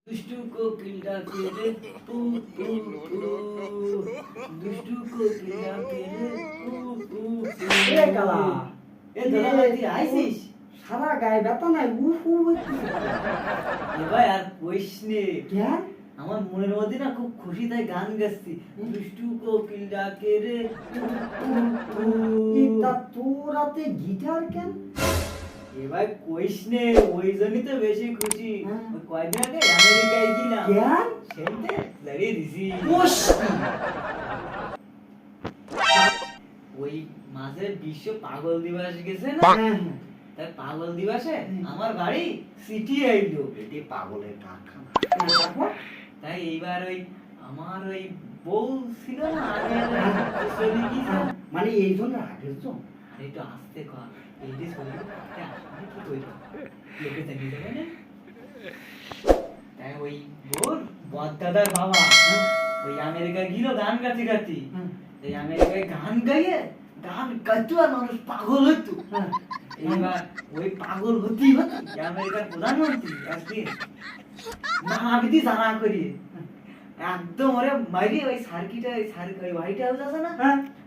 दुष्टू को किल्ला केले पू पू पू दुष्टू को किल्ला केले पू पू এ কালা এ দাদা তুই আইছিস সারা গায়ে ব্যথা নাই উফ উফ এবার আর কইস নে কেন আমার মনের মধ্যে না খুব খুশি তাই গান গাচ্ছি দুষ্টু কো কিল্লা কেলে এটা তোরাতে গিটার কেন এবার কইস নে ওই জন্যই তো বেশি খুশি হ্যাঁ। ওই কয়দিন আগে আমেরিকায় গেলাম কেন সেনতে লাগিয়ে দিছি কোষ ওই মাঝে বিশ্ব পাগল দিবস গেছে না হ্যাঁ তাই পাগল দিবসে আমার বাড়ি সিটি আইলো এটি পাগলের কারখানা। তারপর তাই এইবার ওই আমার ওই বউ ছিল না আগে চলে গেছে মানে এই জন্য আগের জন একটু আস্তে কর এইটি চলে কি কইলো লোকে জানি যাবে না তাই ওই বোর বদদাদার বাবা ওই আমেরিকা গিলো গান গাতে গাতি এই আমেরিকায় গান গাইয়ে গান গাইতো আর মানুষ পাগল হইতো এইবার ওই পাগল হতি হতি আমেরিকার প্রধানমন্ত্রী একদিন নামাবিধি জানা করিয়ে একদম ওরে মাইরে ওই সার্কিটা ওই হোয়াইট হাউস আছে না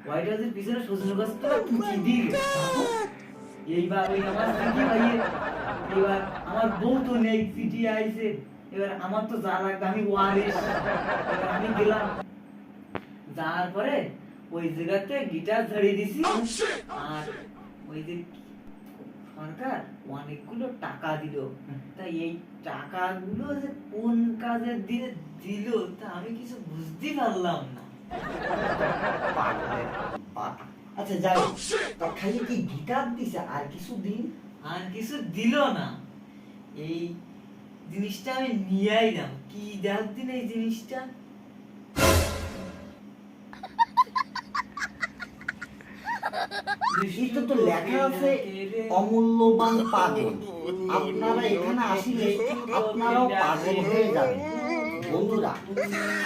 হোয়াইট হাউসের পিছনে সজনে গাছ তো পুঁচি দিয়ে এইবার ওই আমার সিটি ভাইয়ে এবার আমার বউ তো নেই সিটি আইছে এবার আমার তো যা লাগবে আমি ওয়ারিস এবার আমি গেলাম যাওয়ার পরে ওই জায়গাতে গিটার ঝাড়িয়ে দিছি আর ওই যে সরকার অনেকগুলো টাকা দিল তাই এই টাকাগুলো যে কোন কাজে দিয়ে দিল তা আমি কিছু বুঝতে পারলাম না পাগলের পাতা। আচ্ছা যাই তোর খালি কি গিটার দিছে আর কিছু দিন আর কিছু দিল না এই জিনিসটা আমি নিয়ে আইলাম কি দেখ দিন এই জিনিসটা এটা তো লেখা আছে অমূল্যবান পাগল আপনারা এখানে আসলে আপনারাও পাগল হয়ে যাবেন বন্ধুরা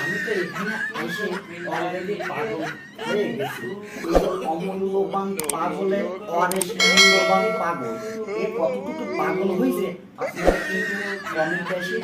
আমি তো এখানে এসে অলরেডি পাগল হয়ে গেছি এই যে অমূল্যবান পাগলের অনেক মূল্যবান পাগল এ কতটুকু পাগল হয়েছে আপনারা কিন্তু কমেন্টে এসে